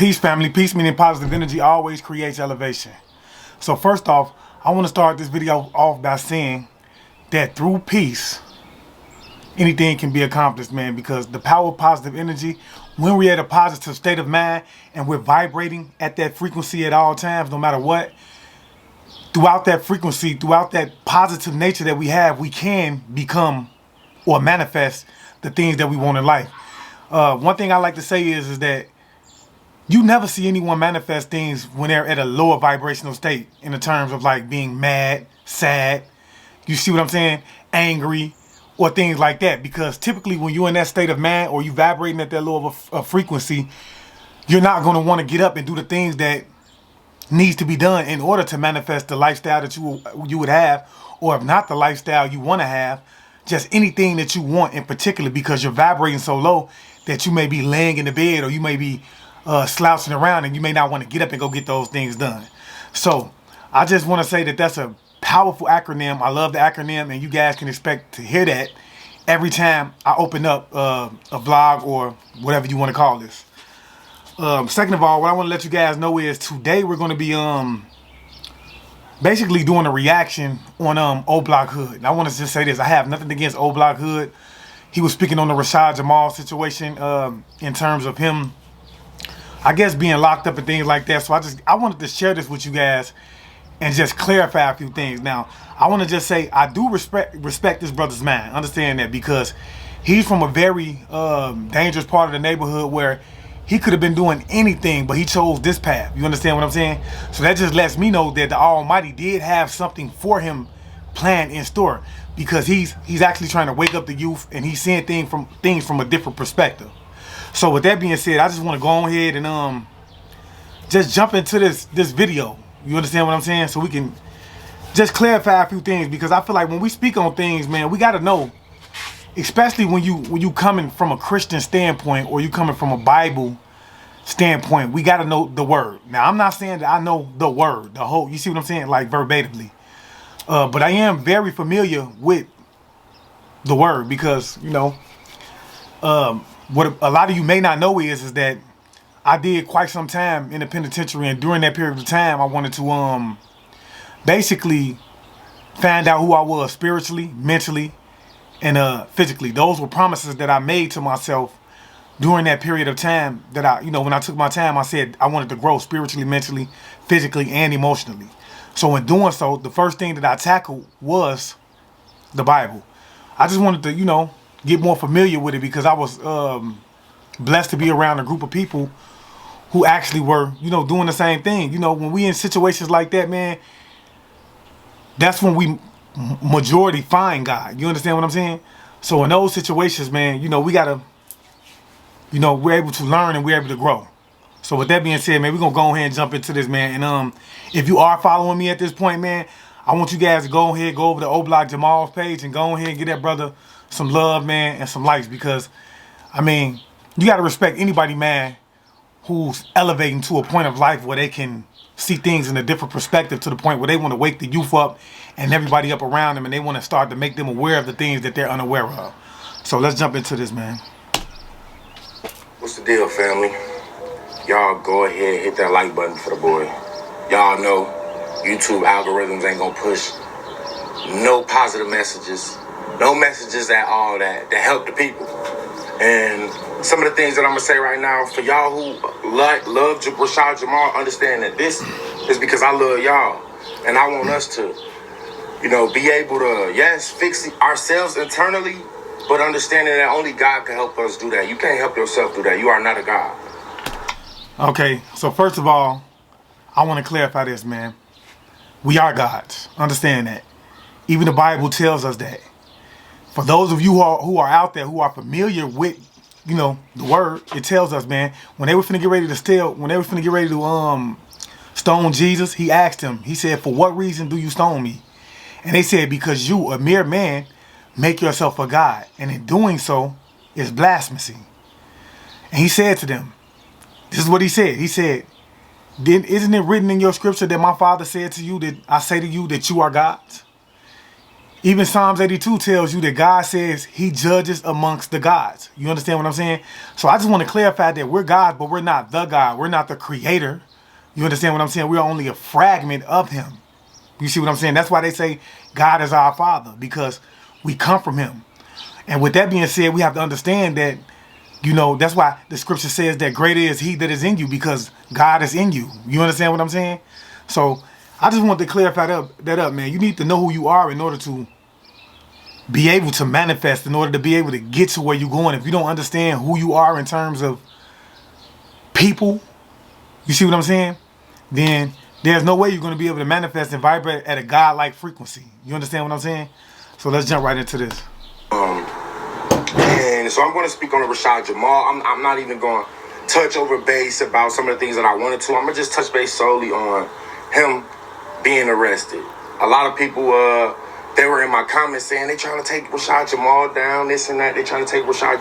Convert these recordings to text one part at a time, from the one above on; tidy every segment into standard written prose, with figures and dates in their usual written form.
Peace, family. Peace, meaning positive energy, always creates elevation. So first off, I want to start this video off by saying that through peace, anything can be accomplished, man, because the power of positive energy, when we're at a positive state of mind and we're vibrating at that frequency at all times, no matter what, throughout that frequency, throughout that positive nature that we have, we can become or manifest the things that we want in life. One thing I like to say is that you never see anyone manifest things when they're at a lower vibrational state in the terms of like being mad, sad, you see what I'm saying, angry, or things like that. Because typically when you're in that state of mind or you vibrating at that low of a frequency, you're not going to want to get up and do the things that needs to be done in order to manifest the lifestyle that you would have, or if not the lifestyle you want to have, just anything that you want in particular, because you're vibrating so low that you may be laying in the bed or you may be slouching around and you may not want to get up and go get those things done. So I just want to say that that's a powerful acronym. I love the acronym, and you guys can expect to hear that every time I open up a vlog or whatever you want to call this. Second of all, what I want to let you guys know is today we're going to be basically doing a reaction on Old Block Hood. And I want to just say this: I have nothing against Old Block Hood. He was speaking on the Rashad Jamal situation in terms of him, I guess, being locked up and things like that. So I wanted to share this with you guys and just clarify a few things. Now, I want to just say I do respect this brother's mind. Understand that, because he's from a very dangerous part of the neighborhood where he could have been doing anything, but he chose this path. You understand what I'm saying? So that just lets me know that the Almighty did have something for him planned in store, because he's actually trying to wake up the youth, and he's seeing things from a different perspective. So with that being said, I just want to go on ahead and just jump into this video. You understand what I'm saying? So we can just clarify a few things, because I feel like when we speak on things, man, we got to know, especially when you coming from a Christian standpoint or you coming from a Bible standpoint, we got to know the word. Now, I'm not saying that I know the word, the whole, you see what I'm saying, like verbatimly. But I am very familiar with the word, because, you know, what a lot of you may not know is that I did quite some time in the penitentiary, and during that period of time, I wanted to basically find out who I was spiritually, mentally, and physically. Those were promises that I made to myself during that period of time that when I took my time, I said I wanted to grow spiritually, mentally, physically, and emotionally. So in doing so, the first thing that I tackled was the Bible. I just wanted to, get more familiar with it, because I was blessed to be around a group of people who actually were, doing the same thing. When we in situations like that, man, that's when we majority find God. You understand what I'm saying? So in those situations, man, we gotta, we're able to learn and we're able to grow. So with that being said, man, we're gonna go ahead and jump into this, man. And if you are following me at this point, man, I want you guys to go over to O Block Jamal's page and go ahead and give that brother some love, man, and some likes, because I mean, you gotta respect anybody, man, who's elevating to a point of life where they can see things in a different perspective, to the point where they want to wake the youth up and everybody up around them, and they want to start to make them aware of the things that they're unaware of. So let's jump into this, man. What's the deal, family? Y'all go ahead, hit that like button for the boy. Y'all know YouTube algorithms ain't gonna push no positive messages, no messages at all that help the people. And some of the things that I'm gonna say right now, for y'all who love Rashad Jamal, understand that this is because I love y'all, and I want us to, be able to, yes, fix ourselves internally, but understanding that only God can help us do that. You can't help yourself do that. You are not a God. Okay, so first of all, I want to clarify this, man. We are gods. Understand that. Even the Bible tells us that. For those of you who are out there, who are familiar with, the word, it tells us, man, when they were finna get ready to stone Jesus, he asked him, he said, "For what reason do you stone me?" And they said, "Because you, a mere man, make yourself a God, and in doing so is blasphemy." And he said to them, this is what he said. He said, "Then isn't it written in your scripture that my father said to you, that I say to you that you are gods?" Even Psalms 82 tells you that God says he judges amongst the gods. You understand what I'm saying? So I just want to clarify that we're God, but we're not the God. We're not the creator. You understand what I'm saying? We're only a fragment of him. You see what I'm saying? That's why they say God is our Father, because we come from him. And with that being said, we have to understand that, that's why the scripture says that greater is he that is in you, because God is in you. You understand what I'm saying? So I just wanted to clarify that up, man. You need to know who you are in order to be able to manifest, in order to be able to get to where you're going. If you don't understand who you are in terms of people, you see what I'm saying? Then there's no way you're going to be able to manifest and vibrate at a God-like frequency. You understand what I'm saying? So let's jump right into this. And so I'm going to speak on the Rashad Jamal. I'm not even going to touch over base about some of the things that I wanted to. I'm going to just touch base solely on him being arrested. A lot of people, they were in my comments saying they trying to take Rashad Jamal down, this and that. They trying to take Rashad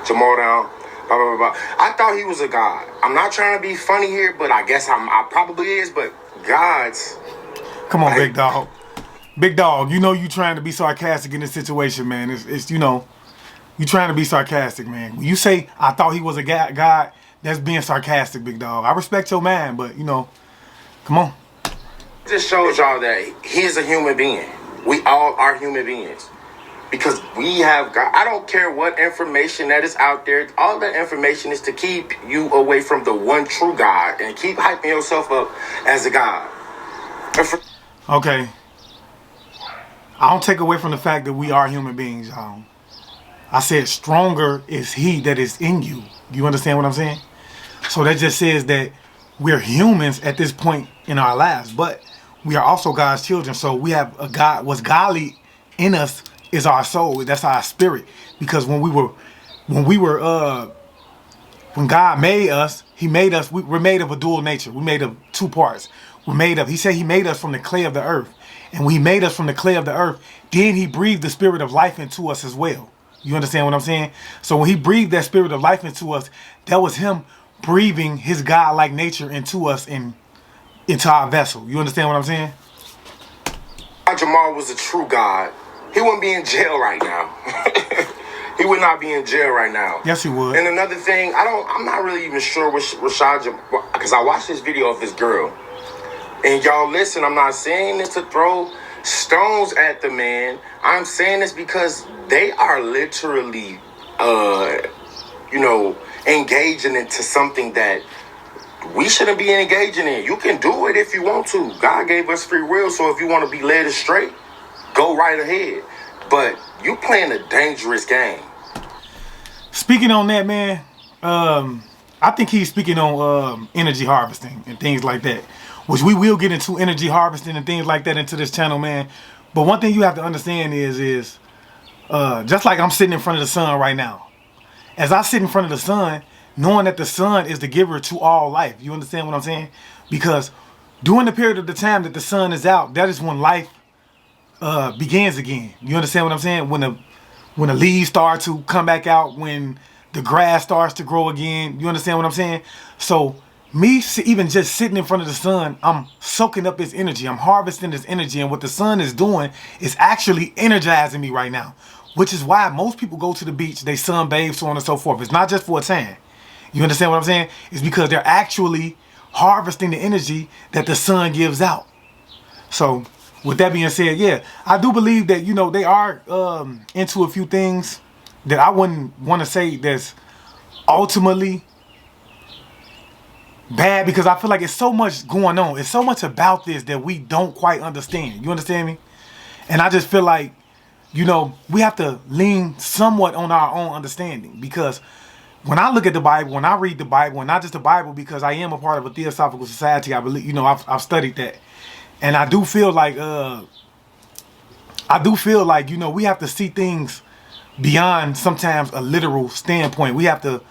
Jamal down, blah, blah, blah, blah. I thought he was a god. I'm not trying to be funny here, but I guess I probably is, but gods. Come on, big dog. Big dog, you trying to be sarcastic in this situation, man. It's you trying to be sarcastic, man. When you say, I thought he was a god, that's being sarcastic, big dog. I respect your man, but, come on. This shows y'all that he is a human being. We all are human beings. Because we have God. I don't care what information that is out there. All that information is to keep you away from the one true God and keep hyping yourself up as a God. Okay. I don't take away from the fact that we are human beings, y'all. I said stronger is he that is in you. You understand what I'm saying? So that just says that we're humans at this point in our lives, but we are also God's children. So we have a God. What's godly in us is our soul. That's our spirit. Because when God made us, he made us, we're made of a dual nature. We're made of two parts. He said he made us from the clay of the earth. And when he made us from the clay of the earth, then he breathed the spirit of life into us as well. You understand what I'm saying? So when he breathed that spirit of life into us, that was him breathing his God-like nature into us and into our vessel. You understand what I'm saying? Jamal was a true God. He wouldn't be in jail right now. He would not be in jail right now. Yes, he would. And another thing, I'm not really even sure what Rashad Jamal, because I watched this video of this girl. And y'all listen, I'm not saying this to throw stones at the man. I'm saying this because they are literally, engaging into something that we shouldn't be engaging in. You can do it if you want to. God gave us free will, so if you want to be led astray, go right ahead. But you playing a dangerous game. Speaking on that, man, I think he's speaking on energy harvesting and things like that, which we will get into energy harvesting and things like that into this channel, man. But one thing you have to understand is just like I'm sitting in front of the sun right now. As I sit in front of the sun, knowing that the sun is the giver to all life. You understand what I'm saying? Because during the period of the time that the sun is out, that is when life begins again. You understand what I'm saying? When the leaves start to come back out, when the grass starts to grow again. You understand what I'm saying? So me even just sitting in front of the sun, I'm soaking up his energy. I'm harvesting his energy. And what the sun is doing is actually energizing me right now. Which is why most people go to the beach, they sunbathe, so on and so forth. It's not just for a tan. You understand what I'm saying? It's because they're actually harvesting the energy that the sun gives out. So with that being said, yeah, I do believe that, they are into a few things that I wouldn't want to say that's ultimately bad, because I feel like it's so much going on. It's so much about this that we don't quite understand. You understand me? And I just feel like, we have to lean somewhat on our own understanding, because when I look at the Bible, when I read the Bible, and not just the Bible, because I am a part of a theosophical society, I believe, I've studied that. And I do feel like, we have to see things beyond sometimes a literal standpoint. We have to,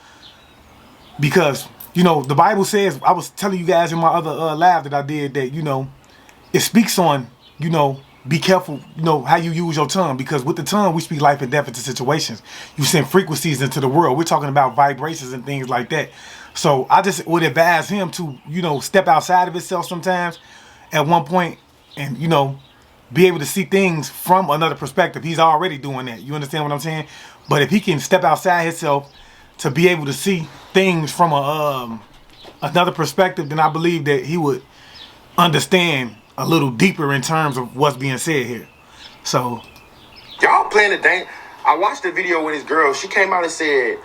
because, the Bible says, I was telling you guys in my other live that I did that, it speaks on, be careful, how you use your tongue, because with the tongue, we speak life and death into situations. You send frequencies into the world. We're talking about vibrations and things like that. So I just would advise him to, step outside of himself sometimes at one point and, be able to see things from another perspective. He's already doing that. You understand what I'm saying? But if he can step outside himself to be able to see things from another perspective, then I believe that he would understand a little deeper in terms of what's being said here. So y'all playing the dang. I watched the video with his girl. She came out and said,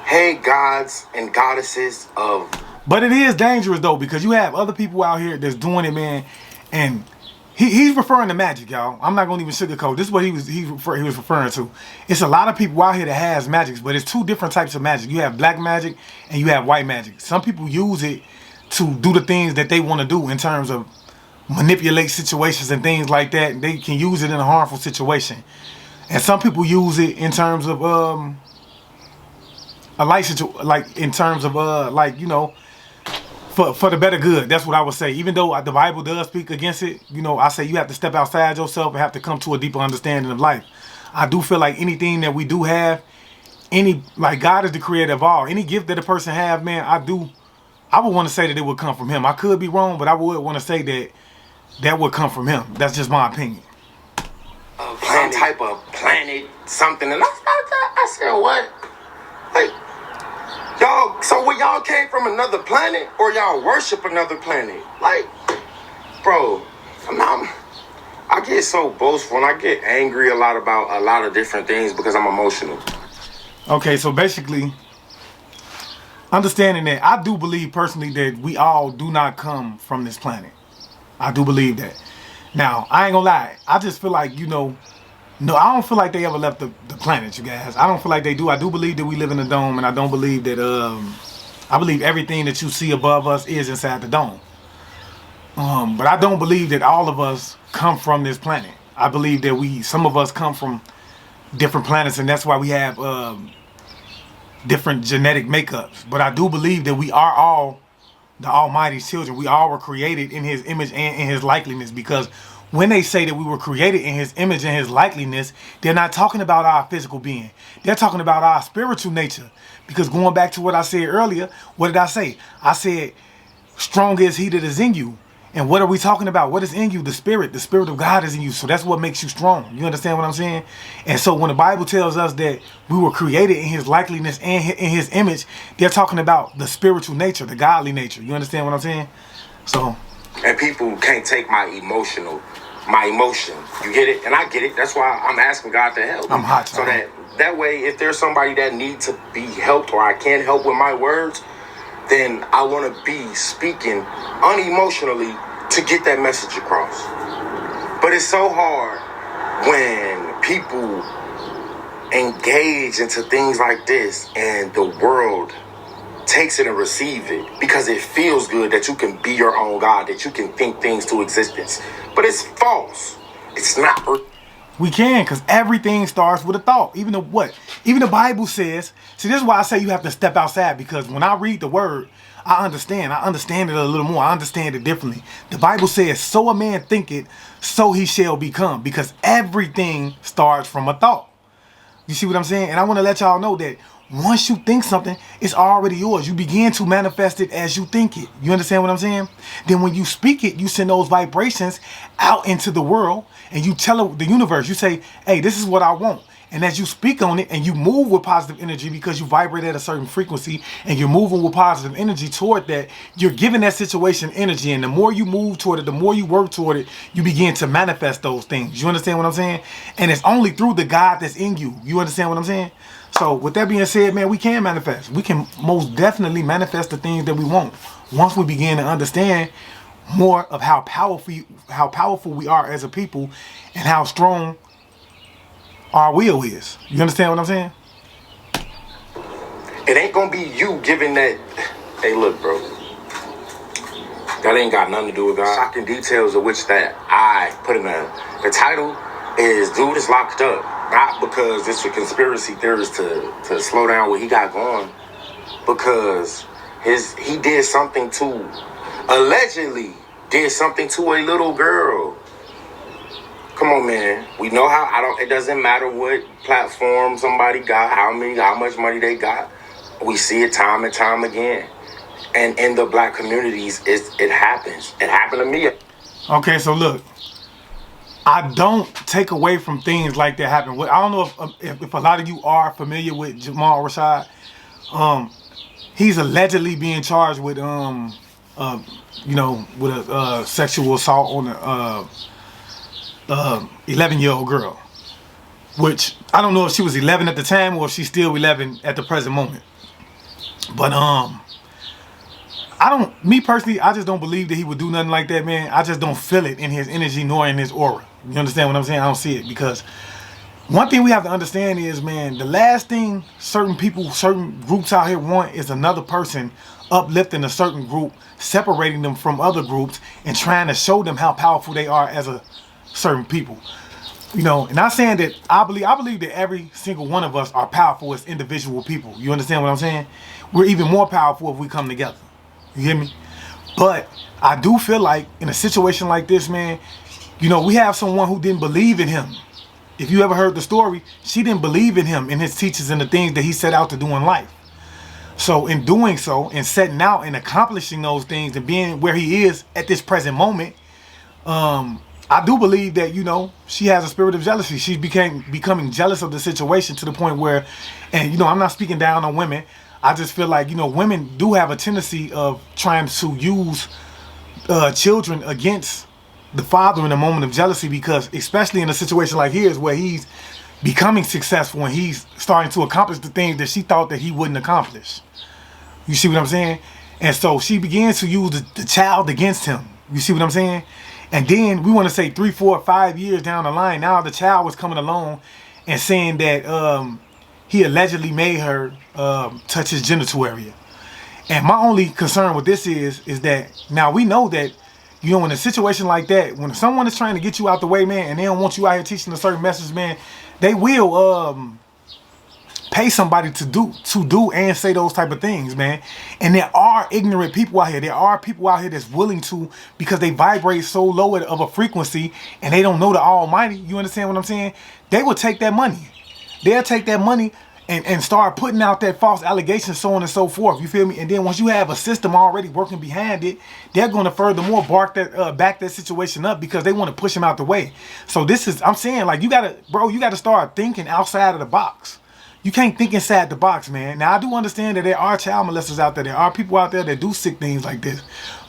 hey, gods and goddesses of... But it is dangerous, though, because you have other people out here that's doing it, man. And he's referring to magic, y'all. I'm not going to even sugarcoat. This is what he was referring to. It's a lot of people out here that has magics, but it's two different types of magic. You have black magic and you have white magic. Some people use it to do the things that they want to do in terms of manipulate situations and things like that. They can use it in a harmful situation. And some people use it in terms of a license, like in terms of like, you know, for the better good. That's what I would say. Even though the Bible does speak against it, you know, I say you have to step outside yourself and have to come to a deeper understanding of life. I do feel like anything that we do have, like God is the creator of all. Any gift that a person have, man, I would want to say that it would come from him. I could be wrong, but I would want to say that would come from him. That's just my opinion. Some type of planet, something. And I said, what? Like, y'all, so when y'all came from another planet or y'all worship another planet? Like, bro, I get so boastful and I get angry a lot about a lot of different things because I'm emotional. Okay, so basically, understanding that, I do believe personally that we all do not come from this planet. I do believe that. Now, I ain't gonna lie. I just feel like, you know, no, I don't feel like they ever left the planet, you guys. I don't feel like they do. I do believe that we live in a dome, and I don't believe that, I believe everything that you see above us is inside the dome. But I don't believe that all of us come from this planet. I believe that some of us come from different planets, and that's why we have different genetic makeups. But I do believe that we are all the Almighty's children. We all were created in his image and in his likeness, because when they say that we were created in his image and his likeness, they're not talking about our physical being. They're talking about our spiritual nature. Because going back to what I said earlier, what did I say? I said, stronger is he that is in you. And what are we talking about? What is in you? The spirit. The spirit of God is in you. So that's what makes you strong. You understand what I'm saying? And so when the Bible tells us that we were created in his likeness and in his image, they're talking about the spiritual nature, the godly nature. You understand what I'm saying? So. And people can't take my emotion. You get it? And I get it. That's why I'm asking God to help me. I'm hot. So that way, if there's somebody that needs to be helped or I can't help with my words, then I want to be speaking unemotionally to get that message across. But it's so hard when people engage into things like this and the world takes it and receive it because it feels good that you can be your own God, that you can think things to existence. But it's false. It's not. We can, because everything starts with a thought. Even the Bible says. See, this is why I say you have to step outside, because when I read the word, I understand. I understand it a little more. I understand it differently. The Bible says, so a man thinketh, so he shall become, because everything starts from a thought. You see what I'm saying? And I want to let y'all know that once you think something, it's already yours. You begin to manifest it as you think it. You understand what I'm saying? Then when you speak it, you send those vibrations out into the world and you tell the universe, you say, hey, this is what I want. And as you speak on it and you move with positive energy because you vibrate at a certain frequency and you're moving with positive energy toward that, you're giving that situation energy. And the more you move toward it, the more you work toward it, you begin to manifest those things. You understand what I'm saying? And it's only through the God that's in you. You understand what I'm saying? So with that being said, man, we can manifest. We can most definitely manifest the things that we want once we begin to understand more of how powerful we are as a people and how strong our will is. You understand what I'm saying? It ain't gonna be you giving that. Hey, look, bro. That ain't got nothing to do with God. Shocking details of which that I put in the title is dude is locked up. Not because it's a conspiracy theorist to slow down what he got going. Because he did something allegedly did something to a little girl. Come on, man. We know it doesn't matter what platform somebody got, how much money they got. We see it time and time again. And in the black communities, it happens. It happened to me. Okay, so look. I don't take away from things like that happen. I don't know if a lot of you are familiar with Jamal Rashad. He's allegedly being charged with with a sexual assault on a 11-year-old girl. Which I don't know if she was 11 at the time or if she's still 11 at the present moment. But me personally, I just don't believe that he would do nothing like that, man. I just don't feel it in his energy nor in his aura. You understand what I'm saying? I don't see it, because one thing we have to understand is, man, the last thing certain people, certain groups out here want is another person uplifting a certain group, separating them from other groups, and trying to show them how powerful they are as a certain people. You know, and not saying that I believe that every single one of us are powerful as individual people. You understand what I'm saying? We're even more powerful if we come together. You hear me? But I do feel like in a situation like this, man, you know, we have someone who didn't believe in him. If you ever heard the story, she didn't believe in him, in his teachings and the things that he set out to do in life. So in doing so and setting out and accomplishing those things and being where he is at this present moment, I do believe that, you know, she has a spirit of jealousy. She's becoming jealous of the situation to the point where, and, you know, I'm not speaking down on women. I just feel like, you know, women do have a tendency of trying to use children against the father in a moment of jealousy, because especially in a situation like his where he's becoming successful and he's starting to accomplish the things that she thought that he wouldn't accomplish. You see what I'm saying? And so she begins to use the child against him. You see what I'm saying? And then we want to say 3, 4, 5 years down the line, now the child was coming along and saying that he allegedly made her touch his genital area. And my only concern with this is that now we know that, you know, in a situation like that, when someone is trying to get you out the way, man, and they don't want you out here teaching a certain message, man, they will pay somebody to do and say those type of things, man. And there are ignorant people out here. There are people out here that's willing to, because they vibrate so low of a frequency and they don't know the Almighty. You understand what I'm saying? They will take that money. They'll take that money and start putting out that false allegation, so on and so forth. You feel me? And then once you have a system already working behind it, they're going to furthermore back that situation up, because they want to push them out the way. So this is, I'm saying, like, you gotta start thinking outside of the box. You can't think inside the box, man. Now, I do understand that there are child molesters out there. There are people out there that do sick things like this.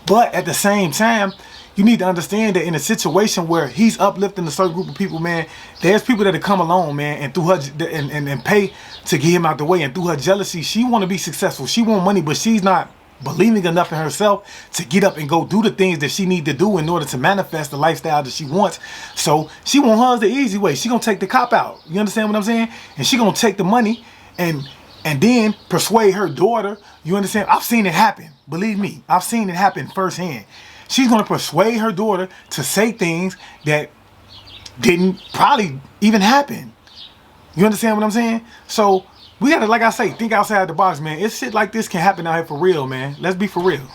But at the same time, you need to understand that in a situation where he's uplifting a certain group of people, man, there's people that have come along, man, and through her and pay to get him out the way. And through her jealousy, she want to be successful. She want money, but she's not believing enough in herself to get up and go do the things that she need to do in order to manifest the lifestyle that she wants. So she want hers the easy way. She gonna take the cop out. You understand what I'm saying? And she gonna take the money and then persuade her daughter. You understand? I've seen it happen. Believe me, I've seen it happen firsthand. She's gonna persuade her daughter to say things that didn't probably even happen. You understand what I'm saying? So we gotta, like I say, think outside the box, man. It's shit like this can happen out here for real, man. Let's be for real.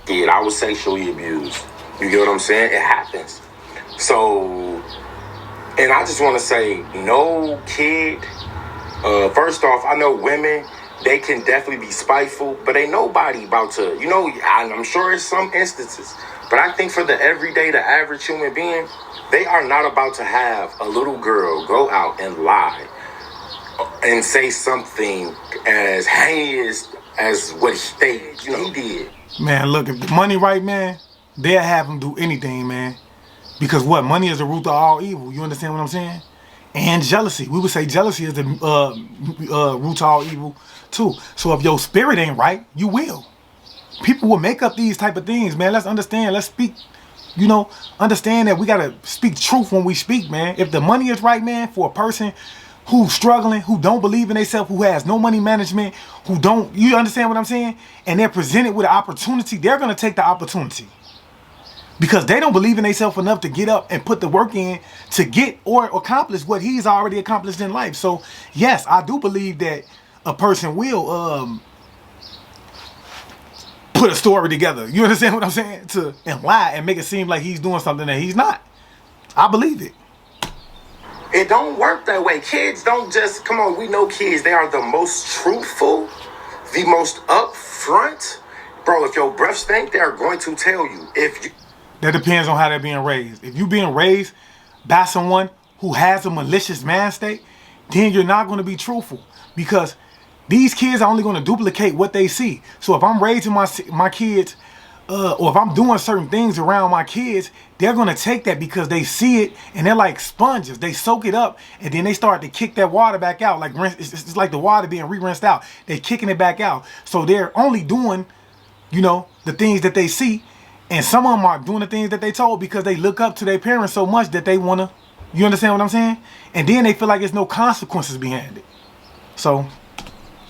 Kid, I was sexually abused. You get what I'm saying? It happens. So, and I just want to say, no kid. First off, I know women, they can definitely be spiteful, but ain't nobody about to, you know, I'm sure it's some instances, but I think for the everyday, the average human being, they are not about to have a little girl go out and lie and say something as heinous as what he did. Man, look, if the money right, man, they'll have him do anything, man. Because what? Money is the root of all evil. You understand what I'm saying? And jealousy. We would say jealousy is the root of all evil too. So if your spirit ain't right, you will. People will make up these type of things, man. Let's understand. Let's speak. You know, understand that we gotta speak truth when we speak, man. If the money is right, man, for a person who's struggling, who don't believe in themselves, who has no money management, who don't, you understand what I'm saying? And they're presented with an opportunity, they're gonna take the opportunity. Because they don't believe in themselves enough to get up and put the work in to get or accomplish what he's already accomplished in life. So yes, I do believe that a person will put a story together. You understand what I'm saying? And lie and make it seem like he's doing something that he's not. I believe it. It don't work that way. Kids don't just, come on, we know kids. They are the most truthful, the most upfront. Bro, if your breath stink, they are going to tell you. That depends on how they're being raised. If you being raised by someone who has a malicious mind state, then you're not going to be truthful, because these kids are only going to duplicate what they see. So if I'm raising my kids, or if I'm doing certain things around my kids, they're going to take that because they see it, and they're like sponges. They soak it up, and then they start to kick that water back out. Like it's like the water being re-rinsed out. They're kicking it back out. So they're only doing, the things that they see. And some of them are doing the things that they told because they look up to their parents so much that they want to, you understand what I'm saying? And then they feel like there's no consequences behind it. So.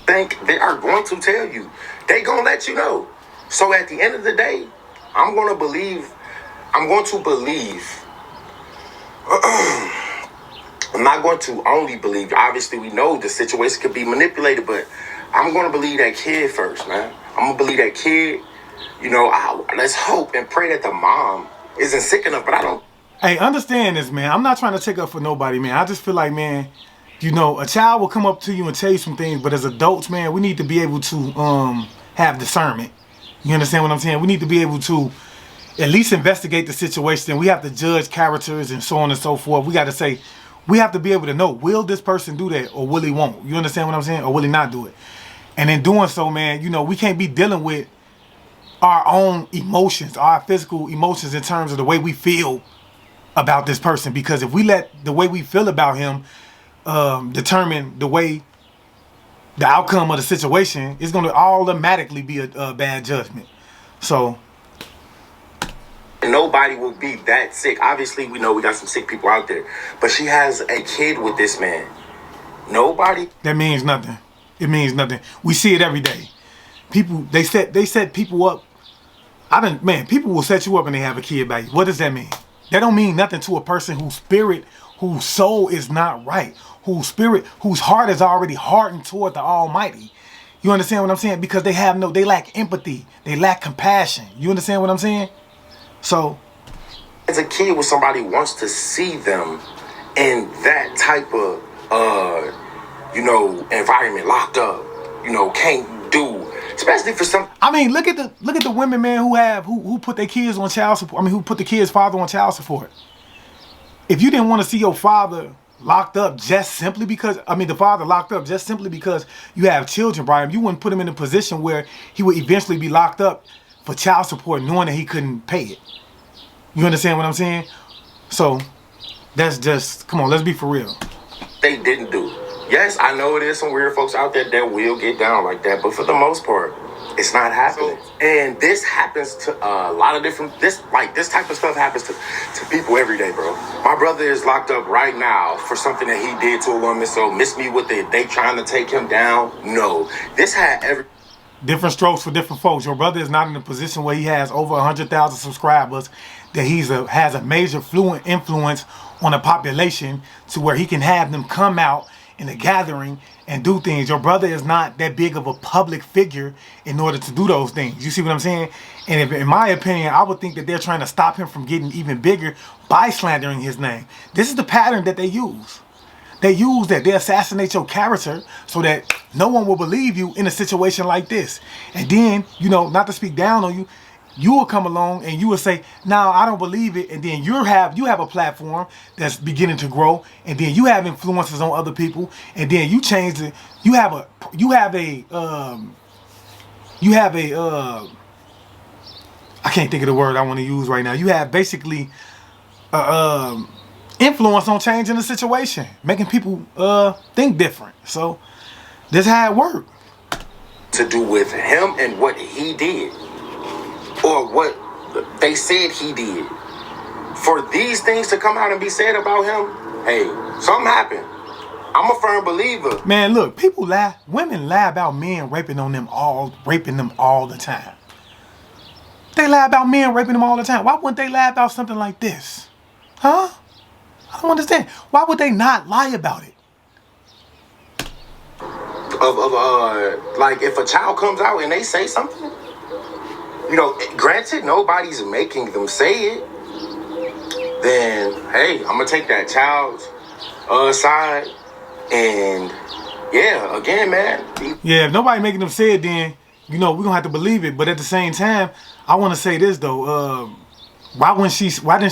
Think they are going to tell you. They going to let you know. So at the end of the day, I'm going to believe. I'm not going to only believe. Obviously, we know the situation could be manipulated, but I'm going to believe that kid first, man. I'm going to believe that kid. Let's hope and pray that the mom isn't sick enough, but I don't. Hey, understand this, man. I'm not trying to take up for nobody, man. I just feel like, man, a child will come up to you and tell you some things, but as adults, man, we need to be able to have discernment. You understand what I'm saying? We need to be able to at least investigate the situation. We have to judge characters and so on and so forth. We got to say, we have to be able to know, will this person do that or will he won't? You understand what I'm saying? Or will he not do it? And in doing so, man, we can't be dealing with our own emotions, our physical emotions in terms of the way we feel about this person. Because if we let the way we feel about him determine the outcome of the situation, it's going to automatically be a bad judgment. So nobody will be that sick. Obviously, we know we got some sick people out there, but she has a kid with this man. Nobody. That means nothing. It means nothing. We see it every day. People, they set people up. People will set you up and they have a kid by you. What does that mean? That don't mean nothing to a person whose soul is not right, whose heart is already hardened toward the Almighty. You understand what I'm saying? Because they lack empathy, they lack compassion. You understand what I'm saying? So, as a kid, when somebody wants to see them in that type of environment, locked up, can't do. Especially for some. Look at the women, man, who put their kids on child support. Who put the kid's father on child support. If you didn't want to see your father locked up just simply because, the father locked up just simply because you have children, Brian, you wouldn't put him in a position where he would eventually be locked up for child support knowing that he couldn't pay it. You understand what I'm saying? So, that's just, come on, let's be for real. They didn't do. Yes, I know there's some weird folks out there that will get down like that, but for the most part, it's not happening. And this happens to a lot of different, this type of stuff happens to people every day, bro. My brother is locked up right now for something that he did to a woman, so miss me with it. They trying to take him down? No. This had different strokes for different folks. Your brother is not in a position where he has over 100,000 subscribers, that has a major fluent influence on the population to where he can have them come out in a gathering and do things. Your brother is not that big of a public figure in order to do those things. You see what I'm saying? And if, in my opinion, I would think that they're trying to stop him from getting even bigger by slandering his name. This is the pattern that they use. They use that. They assassinate your character so that no one will believe you in a situation like this. And then, not to speak down on you, you will come along and you will say, "No, I don't believe it." And then you have a platform that's beginning to grow, and then you have influences on other people, and then you change it. You have a I can't think of the word I want to use right now. You have basically influence on changing the situation, making people think different. So this is how it works. To do with him and what he did, or what they said he did. For these things to come out and be said about him, hey, something happened. I'm a firm believer. Man, look, women lie about men raping them all the time. They lie about men raping them all the time. Why wouldn't they lie about something like this? Huh? I don't understand. Why would they not lie about it? Like if a child comes out and they say something, granted nobody's making them say it, then hey, I'm gonna take that child's side, and yeah, again, man. Yeah, if nobody making them say it, then we're gonna have to believe it. But at the same time, I want to say this though. Why didn't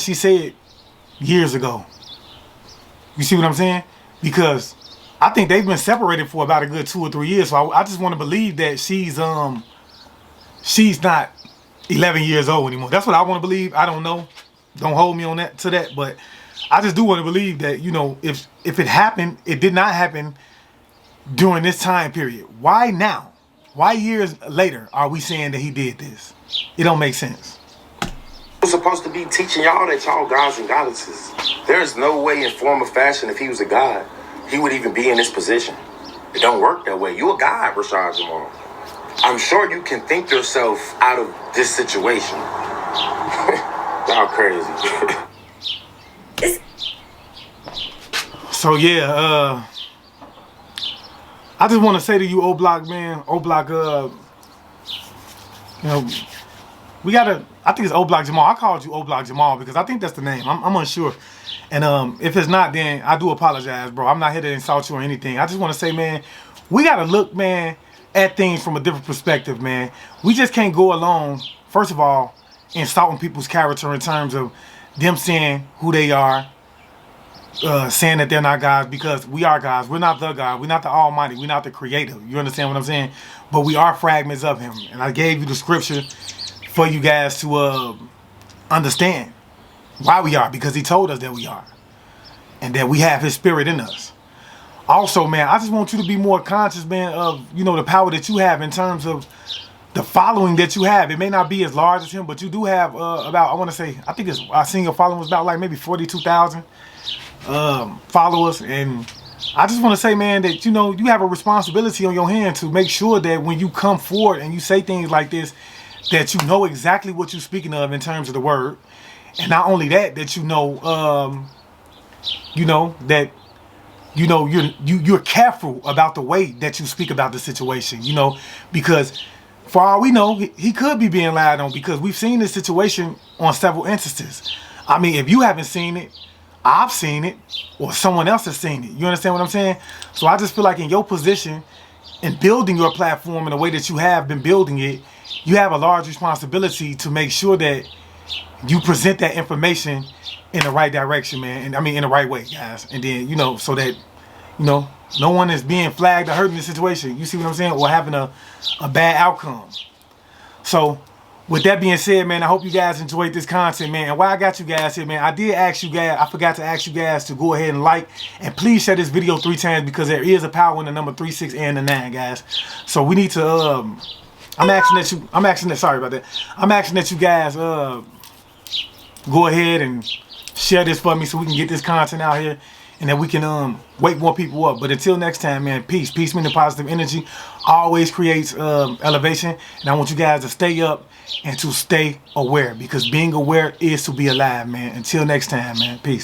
she say it years ago? You see what I'm saying? Because I think they've been separated for about a good 2 or 3 years. So I just want to believe that she's not 11 years old anymore. That's what I want to believe. I don't know. Don't hold me on that to that, but I just do want to believe that, you know, if it happened, it did not happen during this time period. Why now? Why years later are we saying that he did this? It don't make sense. He was supposed to be teaching y'all that y'all gods and goddesses. There's no way in form or fashion if he was a god, he would even be in this position. It don't work that way. You a god, Rashad Jamal. I'm sure you can think yourself out of this situation. Y'all crazy. So yeah, I just want to say to you, O Block man, O Block, you know, we gotta. I think it's O Block Jamal. I called you O Block Jamal because I think that's the name. I'm unsure, and if it's not, then I do apologize, bro. I'm not here to insult you or anything. I just want to say, man, we gotta look, man, at things from a different perspective, man. We just can't go along, first of all, insulting people's character in terms of them saying who they are, saying that they're not gods, because we are gods. We're not the God. We're not the Almighty. We're not the Creator. You understand what I'm saying? But we are fragments of Him. And I gave you the scripture for you guys to understand why we are, because He told us that we are, and that we have His Spirit in us. Also, man, I just want you to be more conscious, man, of, you know, the power that you have in terms of the following that you have. It may not be as large as him, but you do have about, I want to say, I think I seen your following was about like maybe 42,000 followers. And I just want to say, man, that, you know, you have a responsibility on your hand to make sure that when you come forward and you say things like this, that you know exactly what you're speaking of in terms of the word. And not only that, that you know that, you know, you're careful about the way that you speak about the situation, you know, because for all we know, he could be being lied on, because we've seen this situation on several instances. I mean, if you haven't seen it, I've seen it, or someone else has seen it. You understand what I'm saying? So I just feel like in your position, in building your platform in the way that you have been building it, you have a large responsibility to make sure that you present that information in the right direction, man. And I mean, in the right way, guys. And then, you know, so that, you know, no one is being flagged or hurt in this situation. You see what I'm saying? Or having a bad outcome. So, with that being said, man, I hope you guys enjoyed this content, man. And while I got you guys here, man, I forgot to ask you guys to go ahead and like, and please share this video 3 times, because there is a power in the number 3, 6, and the 9, guys. So we need to, I'm asking that you guys, go ahead and share this for me so we can get this content out here, and that we can wake more people up. But until next time, man, peace. Peace meaning positive energy always creates elevation. And I want you guys to stay up and to stay aware, because being aware is to be alive, man. Until next time, man, peace.